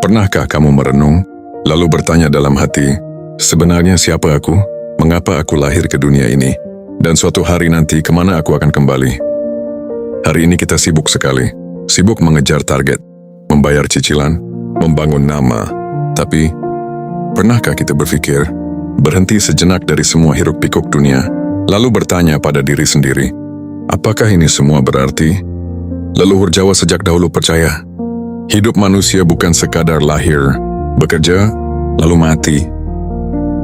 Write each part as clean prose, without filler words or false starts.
Pernahkah kamu merenung, lalu bertanya dalam hati, sebenarnya siapa aku? Mengapa aku lahir ke dunia ini? Dan suatu hari nanti kemana aku akan kembali? Hari ini kita sibuk sekali, sibuk mengejar target, membayar cicilan, membangun nama. Tapi, pernahkah kita berpikir, berhenti sejenak dari semua hiruk-pikuk dunia, lalu bertanya pada diri sendiri, apakah ini semua berarti? Leluhur Jawa sejak dahulu percaya, hidup manusia bukan sekadar lahir, bekerja, lalu mati.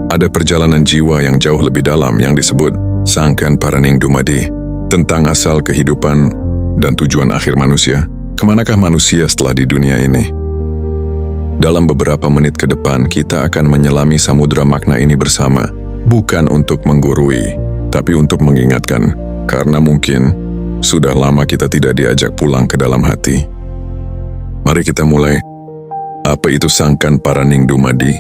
Ada perjalanan jiwa yang jauh lebih dalam yang disebut Sangkan Paraning Dumadi, tentang asal kehidupan dan tujuan akhir manusia. Kemanakah manusia setelah di dunia ini? Dalam beberapa menit ke depan, kita akan menyelami samudera makna ini bersama, bukan untuk menggurui, tapi untuk mengingatkan, karena mungkin sudah lama kita tidak diajak pulang ke dalam hati. Mari kita mulai. Apa itu Sangkan Paraning Dumadi?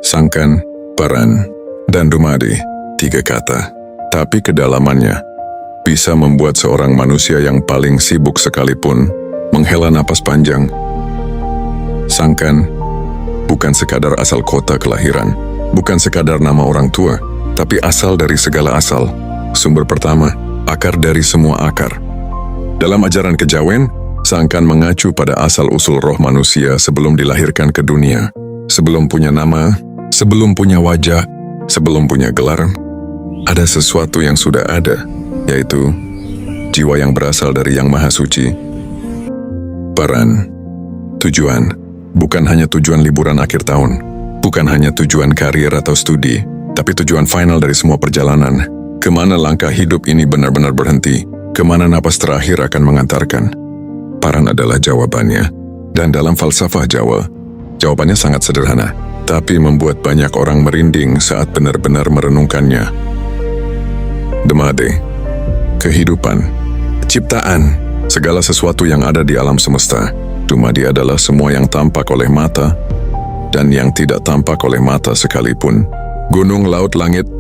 Sangkan, Paran, dan Dumadi, 3 kata, tapi kedalamannya bisa membuat seorang manusia yang paling sibuk sekalipun menghela napas panjang. Sangkan bukan sekadar asal kota kelahiran, bukan sekadar nama orang tua, tapi asal dari segala asal, sumber pertama, akar dari semua akar. Dalam ajaran kejawen, Sangkan mengacu pada asal-usul roh manusia sebelum dilahirkan ke dunia, sebelum punya nama, sebelum punya wajah, sebelum punya gelar. Ada sesuatu yang sudah ada, yaitu jiwa yang berasal dari Yang Maha Suci. Paran, tujuan, bukan hanya tujuan liburan akhir tahun, bukan hanya tujuan karir atau studi, tapi tujuan final dari semua perjalanan. Kemana langkah hidup ini benar-benar berhenti, kemana napas terakhir akan mengantarkan. Paran adalah jawabannya, dan dalam falsafah Jawa, jawabannya sangat sederhana, tapi membuat banyak orang merinding saat benar-benar merenungkannya. Dumadi, kehidupan, ciptaan, segala sesuatu yang ada di alam semesta. Dumadi adalah semua yang tampak oleh mata dan yang tidak tampak oleh mata sekalipun. Gunung, laut, langit,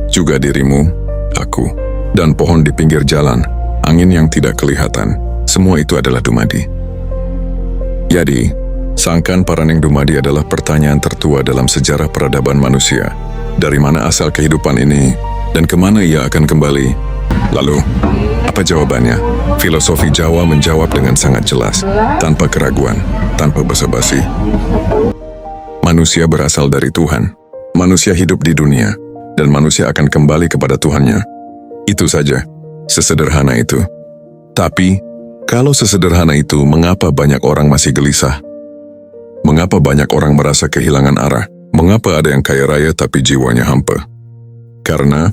juga dirimu, aku, dan pohon di pinggir jalan, angin yang tidak kelihatan. Semua itu adalah Dumadi. Jadi, Sangkan Paraning Dumadi adalah pertanyaan tertua dalam sejarah peradaban manusia. Dari mana asal kehidupan ini, dan kemana ia akan kembali? Lalu, apa jawabannya? Filosofi Jawa menjawab dengan sangat jelas, tanpa keraguan, tanpa basa-basi. Manusia berasal dari Tuhan. Manusia hidup di dunia, dan manusia akan kembali kepada Tuhannya. Itu saja, sesederhana itu. Tapi, kalau sesederhana itu, mengapa banyak orang masih gelisah? Mengapa banyak orang merasa kehilangan arah? Mengapa ada yang kaya raya tapi jiwanya hampa? Karena,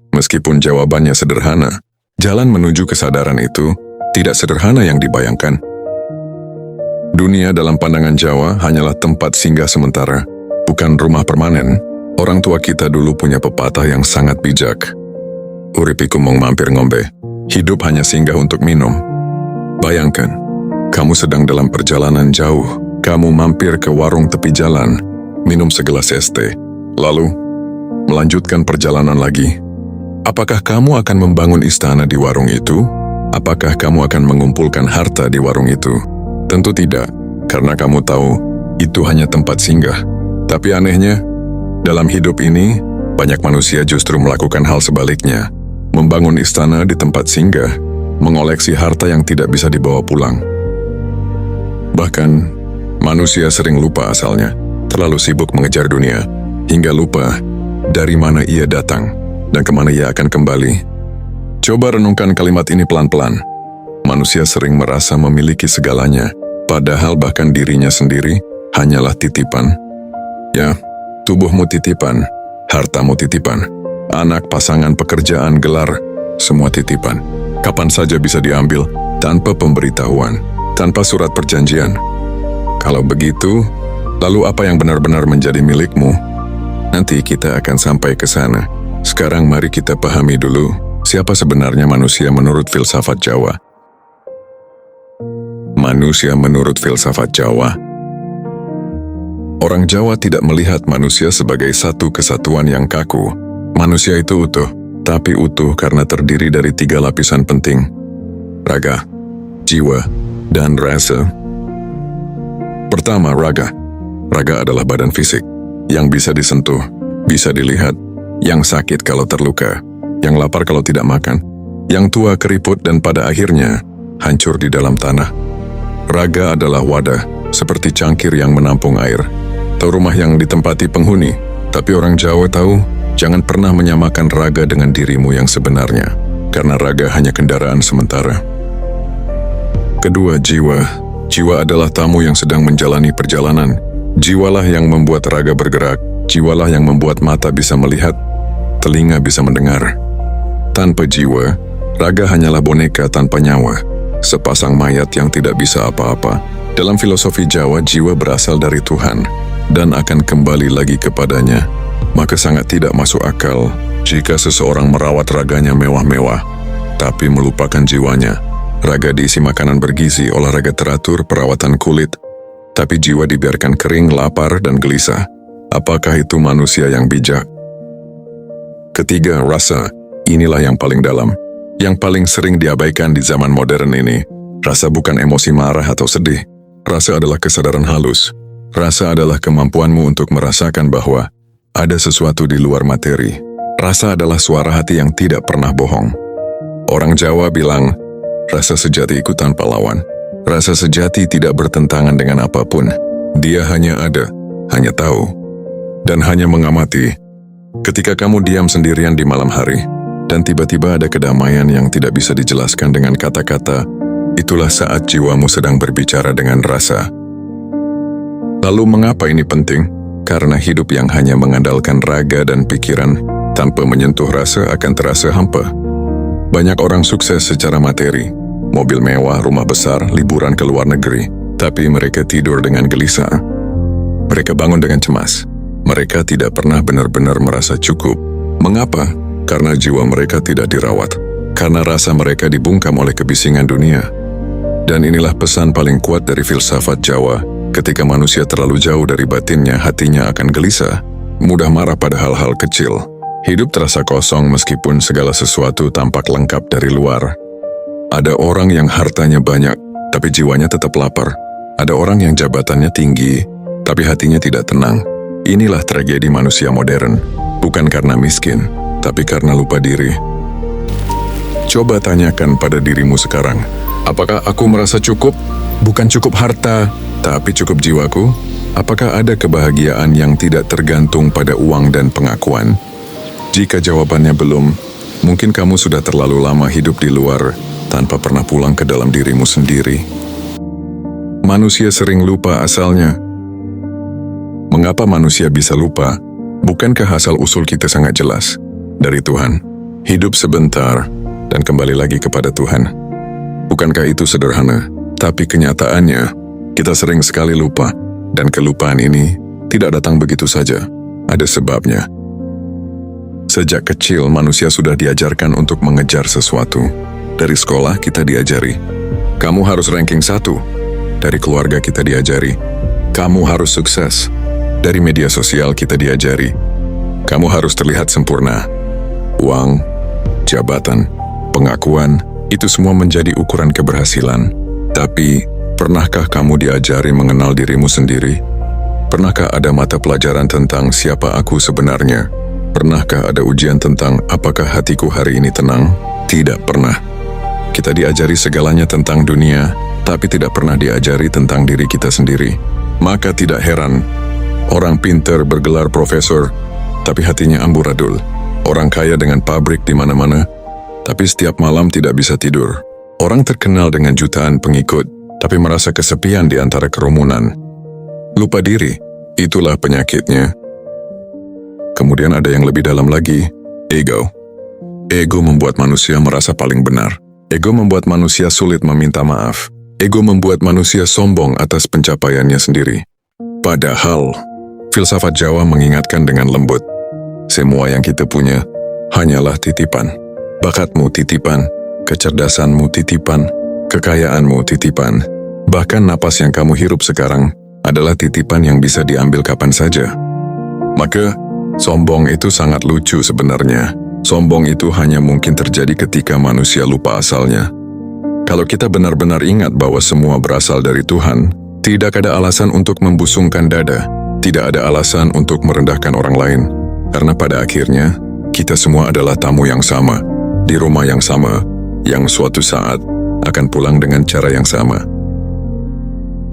meskipun jawabannya sederhana, jalan menuju kesadaran itu tidak sederhana yang dibayangkan. Dunia dalam pandangan Jawa hanyalah tempat singgah sementara, bukan rumah permanen. Orang tua kita dulu punya pepatah yang sangat bijak. Urip iku mung mampir ngombe, hidup hanya singgah untuk minum. Bayangkan, kamu sedang dalam perjalanan jauh, kamu mampir ke warung tepi jalan, minum segelas es teh, lalu melanjutkan perjalanan lagi. Apakah kamu akan membangun istana di warung itu? Apakah kamu akan mengumpulkan harta di warung itu? Tentu tidak, karena kamu tahu itu hanya tempat singgah. Tapi anehnya, dalam hidup ini, banyak manusia justru melakukan hal sebaliknya. Membangun istana di tempat singgah, mengoleksi harta yang tidak bisa dibawa pulang. Bahkan, manusia sering lupa asalnya, terlalu sibuk mengejar dunia, hingga lupa dari mana ia datang dan kemana ia akan kembali. Coba renungkan kalimat ini pelan-pelan. Manusia sering merasa memiliki segalanya, padahal bahkan dirinya sendiri hanyalah titipan. Ya, tubuhmu titipan, hartamu titipan, anak, pasangan, pekerjaan, gelar, semua titipan. Kapan saja bisa diambil, tanpa pemberitahuan, tanpa surat perjanjian. Kalau begitu, lalu apa yang benar-benar menjadi milikmu? Nanti kita akan sampai ke sana. Sekarang mari kita pahami dulu, siapa sebenarnya manusia menurut filsafat Jawa. Manusia menurut filsafat Jawa. Orang Jawa tidak melihat manusia sebagai satu kesatuan yang kaku. Manusia itu utuh, tapi utuh karena terdiri dari 3 lapisan penting: raga, jiwa, dan rasa. Pertama, raga. Raga adalah badan fisik, yang bisa disentuh, bisa dilihat, yang sakit kalau terluka, yang lapar kalau tidak makan, yang tua keriput dan pada akhirnya hancur di dalam tanah. Raga adalah wadah, seperti cangkir yang menampung air, atau rumah yang ditempati penghuni. Tapi orang Jawa tahu, jangan pernah menyamakan raga dengan dirimu yang sebenarnya, karena raga hanya kendaraan sementara. Kedua, jiwa. Jiwa adalah tamu yang sedang menjalani perjalanan. Jiwalah yang membuat raga bergerak, jiwalah yang membuat mata bisa melihat, telinga bisa mendengar. Tanpa jiwa, raga hanyalah boneka tanpa nyawa, sepasang mayat yang tidak bisa apa-apa. Dalam filosofi Jawa, jiwa berasal dari Tuhan dan akan kembali lagi kepadanya. Maka sangat tidak masuk akal jika seseorang merawat raganya mewah-mewah, tapi melupakan jiwanya. Raga diisi makanan bergizi, olahraga teratur, perawatan kulit, tapi jiwa dibiarkan kering, lapar, dan gelisah. Apakah itu manusia yang bijak? Ketiga, rasa. Inilah yang paling dalam, yang paling sering diabaikan di zaman modern ini. Rasa bukan emosi marah atau sedih. Rasa adalah kesadaran halus. Rasa adalah kemampuanmu untuk merasakan bahwa ada sesuatu di luar materi. Rasa adalah suara hati yang tidak pernah bohong. Orang Jawa bilang, rasa sejati ikut tanpa lawan. Rasa sejati tidak bertentangan dengan apapun. Dia hanya ada, hanya tahu, dan hanya mengamati. Ketika kamu diam sendirian di malam hari, dan tiba-tiba ada kedamaian yang tidak bisa dijelaskan dengan kata-kata, itulah saat jiwamu sedang berbicara dengan rasa. Lalu mengapa ini penting? Karena hidup yang hanya mengandalkan raga dan pikiran, tanpa menyentuh rasa akan terasa hampa. Banyak orang sukses secara materi, mobil mewah, rumah besar, liburan ke luar negeri, tapi mereka tidur dengan gelisah. Mereka bangun dengan cemas. Mereka tidak pernah benar-benar merasa cukup. Mengapa? Karena jiwa mereka tidak dirawat. Karena rasa mereka dibungkam oleh kebisingan dunia. Dan inilah pesan paling kuat dari filsafat Jawa. Ketika manusia terlalu jauh dari batinnya, hatinya akan gelisah, mudah marah pada hal-hal kecil. Hidup terasa kosong meskipun segala sesuatu tampak lengkap dari luar. Ada orang yang hartanya banyak, tapi jiwanya tetap lapar. Ada orang yang jabatannya tinggi, tapi hatinya tidak tenang. Inilah tragedi manusia modern, bukan karena miskin, tapi karena lupa diri. Coba tanyakan pada dirimu sekarang, apakah aku merasa cukup? Bukan cukup harta, tapi cukup jiwaku? Apakah ada kebahagiaan yang tidak tergantung pada uang dan pengakuan? Jika jawabannya belum, mungkin kamu sudah terlalu lama hidup di luar, tanpa pernah pulang ke dalam dirimu sendiri. Manusia sering lupa asalnya. Mengapa manusia bisa lupa? Bukankah asal-usul kita sangat jelas? Dari Tuhan. Hidup sebentar, dan kembali lagi kepada Tuhan. Bukankah itu sederhana? Tapi kenyataannya, kita sering sekali lupa. Dan kelupaan ini tidak datang begitu saja. Ada sebabnya. Sejak kecil, manusia sudah diajarkan untuk mengejar sesuatu. Dari sekolah kita diajari, kamu harus ranking 1. Dari keluarga kita diajari, kamu harus sukses. Dari media sosial kita diajari, kamu harus terlihat sempurna. Uang, jabatan, pengakuan, itu semua menjadi ukuran keberhasilan. Tapi, pernahkah kamu diajari mengenal dirimu sendiri? Pernahkah ada mata pelajaran tentang siapa aku sebenarnya? Pernahkah ada ujian tentang apakah hatiku hari ini tenang? Tidak pernah. Kita diajari segalanya tentang dunia, tapi tidak pernah diajari tentang diri kita sendiri. Maka tidak heran, orang pintar bergelar profesor, tapi hatinya amburadul. Orang kaya dengan pabrik di mana-mana, tapi setiap malam tidak bisa tidur. Orang terkenal dengan jutaan pengikut, tapi merasa kesepian di antara kerumunan. Lupa diri, itulah penyakitnya. Kemudian ada yang lebih dalam lagi, ego. Ego membuat manusia merasa paling benar. Ego membuat manusia sulit meminta maaf. Ego membuat manusia sombong atas pencapaiannya sendiri. Padahal, filsafat Jawa mengingatkan dengan lembut. Semua yang kita punya hanyalah titipan. Bakatmu titipan, kecerdasanmu titipan, kekayaanmu titipan. Bahkan napas yang kamu hirup sekarang adalah titipan yang bisa diambil kapan saja. Maka, sombong itu sangat lucu sebenarnya. Sombong itu hanya mungkin terjadi ketika manusia lupa asalnya. Kalau kita benar-benar ingat bahwa semua berasal dari Tuhan, Tidak ada alasan untuk membusungkan dada. Tidak ada alasan untuk merendahkan orang lain. Karena pada akhirnya, kita semua adalah tamu yang sama, di rumah yang sama, yang suatu saat akan pulang dengan cara yang sama.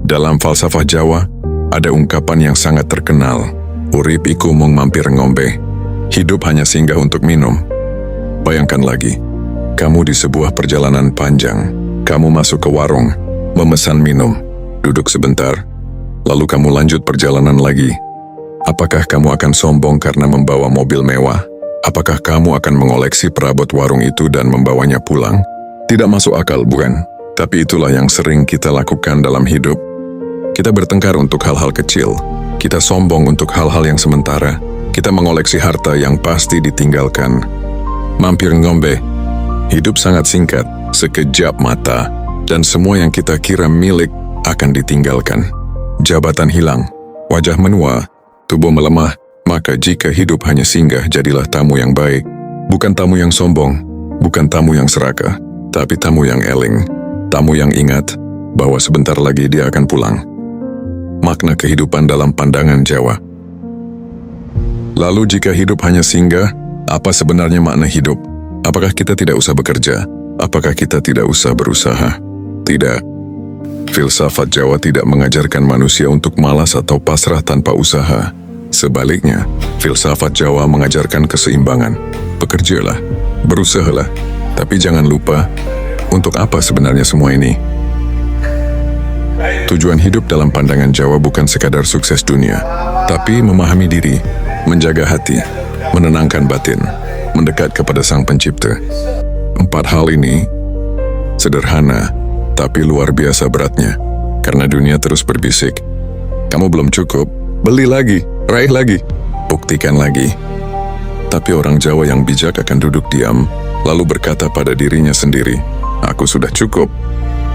Dalam falsafah Jawa, ada ungkapan yang sangat terkenal, urip iku mung mampir ngombe. Hidup hanya singgah untuk minum. Bayangkan lagi, kamu di sebuah perjalanan panjang, kamu masuk ke warung, memesan minum, duduk sebentar, lalu kamu lanjut perjalanan lagi. Apakah kamu akan sombong karena membawa mobil mewah? Apakah kamu akan mengoleksi perabot warung itu dan membawanya pulang? Tidak masuk akal, bukan? Tapi itulah yang sering kita lakukan dalam hidup. Kita bertengkar untuk hal-hal kecil. Kita sombong untuk hal-hal yang sementara. Kita mengoleksi harta yang pasti ditinggalkan. Mampir ngombe. Hidup sangat singkat, sekejap mata, dan semua yang kita kira milik akan ditinggalkan. Jabatan hilang, wajah menua, tubuh melemah. Maka jika hidup hanya singgah, jadilah tamu yang baik. Bukan tamu yang sombong, bukan tamu yang serakah, tapi tamu yang eling. Tamu yang ingat bahwa sebentar lagi dia akan pulang. Makna kehidupan dalam pandangan Jawa. Lalu jika hidup hanya singgah, apa sebenarnya makna hidup? Apakah kita tidak usah bekerja? Apakah kita tidak usah berusaha? Tidak. Filsafat Jawa tidak mengajarkan manusia untuk malas atau pasrah tanpa usaha. Sebaliknya, filsafat Jawa mengajarkan keseimbangan. Bekerjalah, berusahalah, tapi jangan lupa, untuk apa sebenarnya semua ini? Tujuan hidup dalam pandangan Jawa bukan sekadar sukses dunia, tapi memahami diri, menjaga hati, menenangkan batin, mendekat kepada Sang Pencipta. 4 hal ini sederhana, tapi luar biasa beratnya, karena dunia terus berbisik. Kamu belum cukup, beli lagi, raih lagi, buktikan lagi. Tapi orang Jawa yang bijak akan duduk diam, lalu berkata pada dirinya sendiri, aku sudah cukup,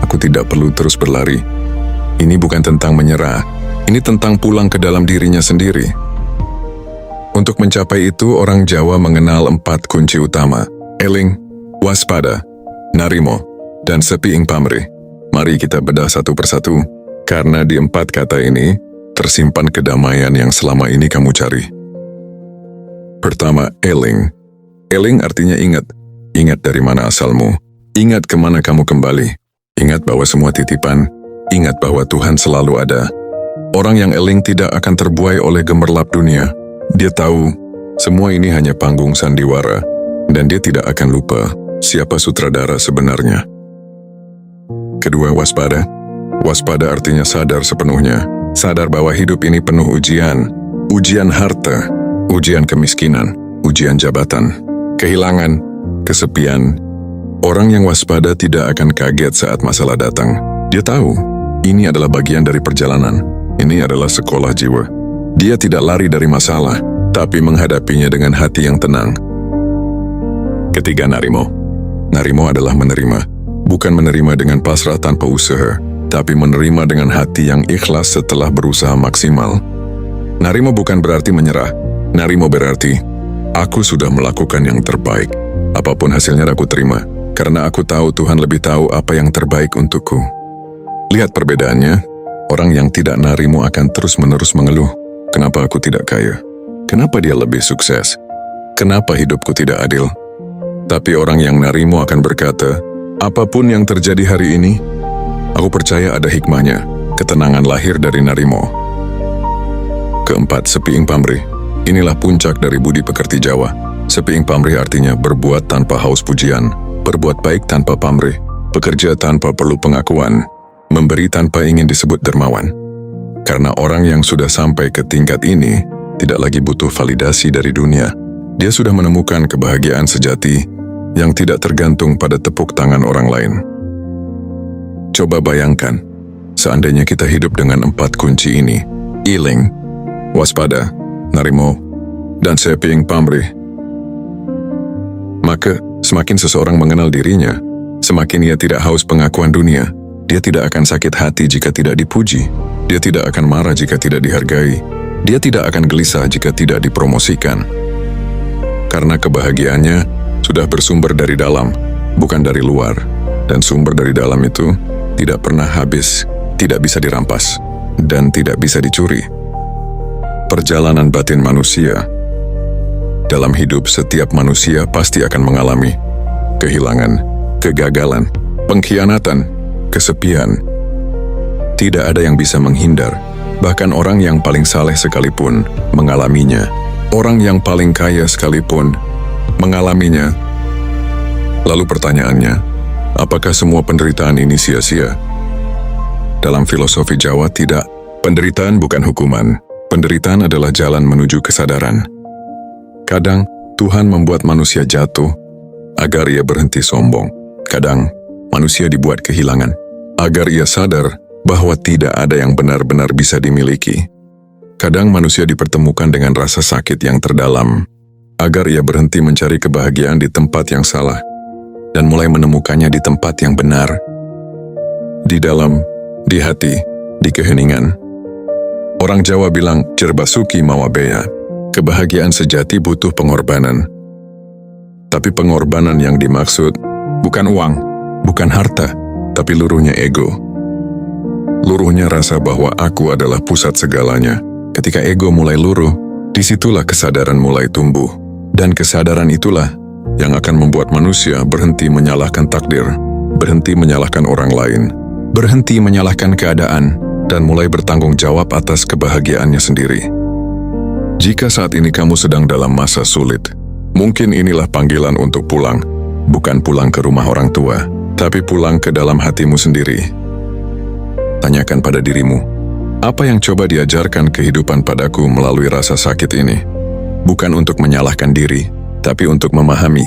aku tidak perlu terus berlari. Ini bukan tentang menyerah, ini tentang pulang ke dalam dirinya sendiri. Untuk mencapai itu, orang Jawa mengenal 4 kunci utama, eling, waspada, narimo, dan sepi ing pamrih. Mari kita bedah satu persatu, karena di 4 kata ini, tersimpan kedamaian yang selama ini kamu cari. Pertama, eling. Eling artinya ingat. Ingat dari mana asalmu, ingat kemana kamu kembali, ingat bahwa semua titipan, ingat bahwa Tuhan selalu ada. Orang yang eling tidak akan terbuai oleh gemerlap dunia. Dia tahu, semua ini hanya panggung sandiwara, dan dia tidak akan lupa siapa sutradara sebenarnya. Kedua, waspada. Waspada artinya sadar sepenuhnya. Sadar bahwa hidup ini penuh ujian. Ujian harta, ujian kemiskinan, ujian jabatan, kehilangan, kesepian. Orang yang waspada tidak akan kaget saat masalah datang. Dia tahu, ini adalah bagian dari perjalanan. Ini adalah sekolah jiwa. Dia tidak lari dari masalah, tapi menghadapinya dengan hati yang tenang. Ketiga, narimo. Narimo adalah menerima. Bukan menerima dengan pasrah tanpa usaha, tapi menerima dengan hati yang ikhlas setelah berusaha maksimal. Narimo bukan berarti menyerah. Narimo berarti, aku sudah melakukan yang terbaik. Apapun hasilnya aku terima, karena aku tahu Tuhan lebih tahu apa yang terbaik untukku. Lihat perbedaannya, orang yang tidak narimo akan terus-menerus mengeluh. Kenapa aku tidak kaya? Kenapa dia lebih sukses? Kenapa hidupku tidak adil? Tapi orang yang narimo akan berkata, apapun yang terjadi hari ini, aku percaya ada hikmahnya. Ketenangan lahir dari narimo. Keempat, sepi ing pamrih. Inilah puncak dari budi pekerti Jawa. Sepi ing pamrih artinya berbuat tanpa haus pujian, berbuat baik tanpa pamrih, bekerja tanpa perlu pengakuan, memberi tanpa ingin disebut dermawan. Karena orang yang sudah sampai ke tingkat ini tidak lagi butuh validasi dari dunia. Dia sudah menemukan kebahagiaan sejati yang tidak tergantung pada tepuk tangan orang lain. Coba bayangkan, seandainya kita hidup dengan 4 kunci ini, iling, waspada, narimo, dan sepi ing pamrih. Maka, semakin seseorang mengenal dirinya, semakin ia tidak haus pengakuan dunia. Dia tidak akan sakit hati jika tidak dipuji. Dia tidak akan marah jika tidak dihargai. Dia tidak akan gelisah jika tidak dipromosikan. Karena kebahagiaannya sudah bersumber dari dalam, bukan dari luar. Dan sumber dari dalam itu tidak pernah habis, tidak bisa dirampas, dan tidak bisa dicuri. Perjalanan batin manusia. Dalam hidup, setiap manusia pasti akan mengalami kehilangan, kegagalan, pengkhianatan, kesepian. Tidak ada yang bisa menghindar, bahkan orang yang paling saleh sekalipun mengalaminya. Orang yang paling kaya sekalipun mengalaminya. Lalu pertanyaannya, apakah semua penderitaan ini sia-sia? Dalam filosofi Jawa tidak, penderitaan bukan hukuman. Penderitaan adalah jalan menuju kesadaran. Kadang, Tuhan membuat manusia jatuh agar ia berhenti sombong. Kadang, manusia dibuat kehilangan agar ia sadar bahwa tidak ada yang benar-benar bisa dimiliki. Kadang manusia dipertemukan dengan rasa sakit yang terdalam agar ia berhenti mencari kebahagiaan di tempat yang salah dan mulai menemukannya di tempat yang benar. Di dalam, di hati, di keheningan. Orang Jawa bilang, "Jerbasuki mawabeya." Kebahagiaan sejati butuh pengorbanan. Tapi pengorbanan yang dimaksud bukan uang, bukan harta, tapi luruhnya ego. Luruhnya rasa bahwa aku adalah pusat segalanya. Ketika ego mulai luruh, disitulah kesadaran mulai tumbuh. Dan kesadaran itulah yang akan membuat manusia berhenti menyalahkan takdir, berhenti menyalahkan orang lain, berhenti menyalahkan keadaan, dan mulai bertanggung jawab atas kebahagiaannya sendiri. Jika saat ini kamu sedang dalam masa sulit, mungkin inilah panggilan untuk pulang, bukan pulang ke rumah orang tua, tapi pulang ke dalam hatimu sendiri. Tanyakan pada dirimu, apa yang coba diajarkan kehidupan padaku melalui rasa sakit ini? Bukan untuk menyalahkan diri, tapi untuk memahami.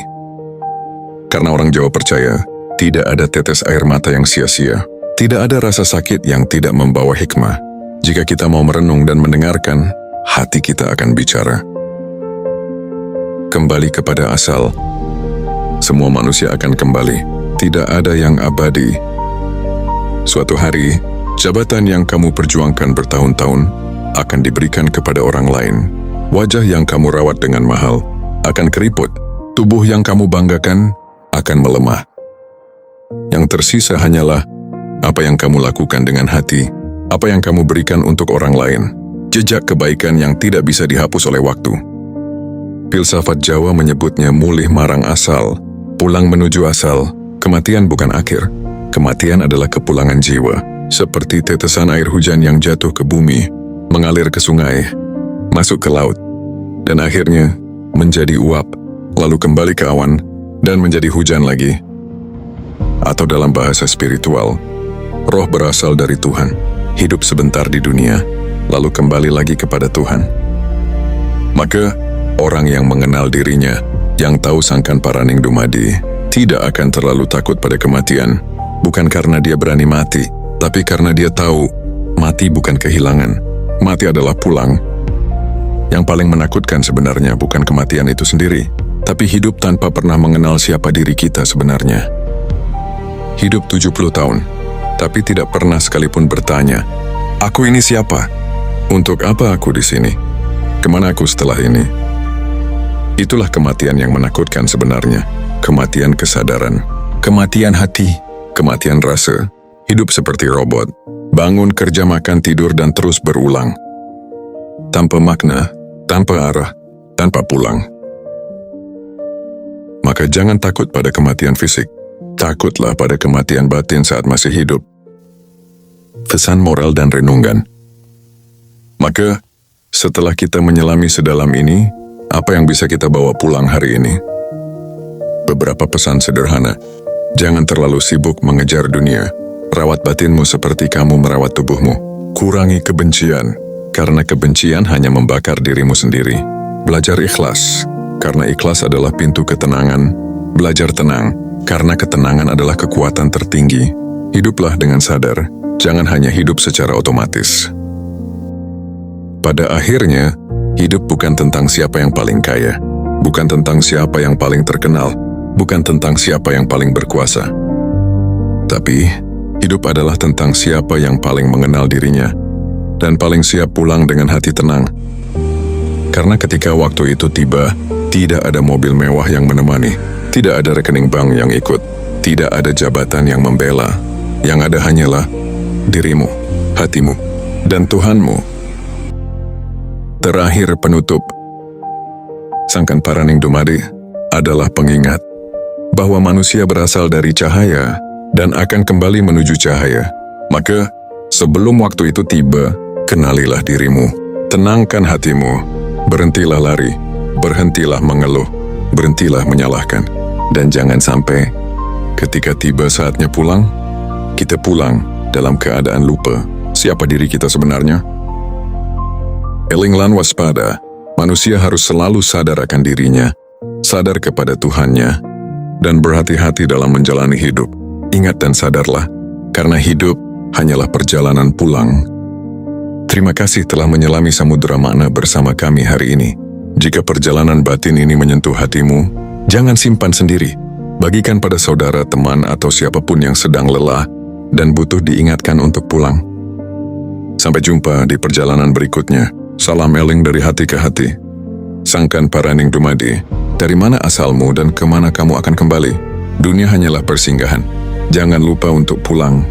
Karena orang Jawa percaya, tidak ada tetes air mata yang sia-sia. Tidak ada rasa sakit yang tidak membawa hikmah. Jika kita mau merenung dan mendengarkan, hati kita akan bicara. Kembali kepada asal. Semua manusia akan kembali. Tidak ada yang abadi. Suatu hari, jabatan yang kamu perjuangkan bertahun-tahun akan diberikan kepada orang lain. Wajah yang kamu rawat dengan mahal akan keriput. Tubuh yang kamu banggakan akan melemah. Yang tersisa hanyalah apa yang kamu lakukan dengan hati, apa yang kamu berikan untuk orang lain, jejak kebaikan yang tidak bisa dihapus oleh waktu. Filsafat Jawa menyebutnya mulih marang asal, pulang menuju asal. Kematian bukan akhir, kematian adalah kepulangan jiwa, seperti tetesan air hujan yang jatuh ke bumi, mengalir ke sungai, masuk ke laut, dan akhirnya menjadi uap, lalu kembali ke awan, dan menjadi hujan lagi. Atau dalam bahasa spiritual, roh berasal dari Tuhan, hidup sebentar di dunia, lalu kembali lagi kepada Tuhan. Maka, orang yang mengenal dirinya, yang tahu sangkan paraning dumadi, tidak akan terlalu takut pada kematian, bukan karena dia berani mati, tapi karena dia tahu, mati bukan kehilangan, mati adalah pulang. Yang paling menakutkan sebenarnya bukan kematian itu sendiri, tapi hidup tanpa pernah mengenal siapa diri kita sebenarnya. Hidup 70 tahun, tapi tidak pernah sekalipun bertanya, aku ini siapa? Untuk apa aku di sini? Kemana aku setelah ini? Itulah kematian yang menakutkan sebenarnya. Kematian kesadaran, kematian hati, kematian rasa. Hidup seperti robot, bangun, kerja, makan, tidur, dan terus berulang. Tanpa makna, tanpa arah, tanpa pulang. Maka jangan takut pada kematian fisik. Takutlah pada kematian batin saat masih hidup. Pesan moral dan renungan. Maka, setelah kita menyelami sedalam ini, apa yang bisa kita bawa pulang hari ini? Beberapa pesan sederhana. Jangan terlalu sibuk mengejar dunia. Rawat batinmu seperti kamu merawat tubuhmu. Kurangi kebencian, karena kebencian hanya membakar dirimu sendiri. Belajar ikhlas, karena ikhlas adalah pintu ketenangan. Belajar tenang, karena ketenangan adalah kekuatan tertinggi. Hiduplah dengan sadar, jangan hanya hidup secara otomatis. Pada akhirnya, hidup bukan tentang siapa yang paling kaya, bukan tentang siapa yang paling terkenal, bukan tentang siapa yang paling berkuasa. Tapi, hidup adalah tentang siapa yang paling mengenal dirinya, dan paling siap pulang dengan hati tenang. Karena ketika waktu itu tiba, tidak ada mobil mewah yang menemani, tidak ada rekening bank yang ikut, tidak ada jabatan yang membela. Yang ada hanyalah dirimu, hatimu, dan Tuhanmu. Terakhir penutup, Sangkan Paraning Dumadi adalah pengingat bahwa manusia berasal dari cahaya dan akan kembali menuju cahaya. Maka, sebelum waktu itu tiba, kenalilah dirimu, tenangkan hatimu, berhentilah lari, berhentilah mengeluh, berhentilah menyalahkan, dan jangan sampai ketika tiba saatnya pulang, kita pulang dalam keadaan lupa siapa diri kita sebenarnya. Elinglan waspada, manusia harus selalu sadar akan dirinya, sadar kepada Tuhannya, dan berhati-hati dalam menjalani hidup. Ingat dan sadarlah, karena hidup hanyalah perjalanan pulang. Terima kasih telah menyelami samudera makna bersama kami hari ini. Jika perjalanan batin ini menyentuh hatimu, jangan simpan sendiri. Bagikan pada saudara, teman, atau siapapun yang sedang lelah dan butuh diingatkan untuk pulang. Sampai jumpa di perjalanan berikutnya. Salam eling dari hati ke hati. Sangkan Paraning Dumadi, dari mana asalmu dan kemana kamu akan kembali? Dunia hanyalah persinggahan. Jangan lupa untuk pulang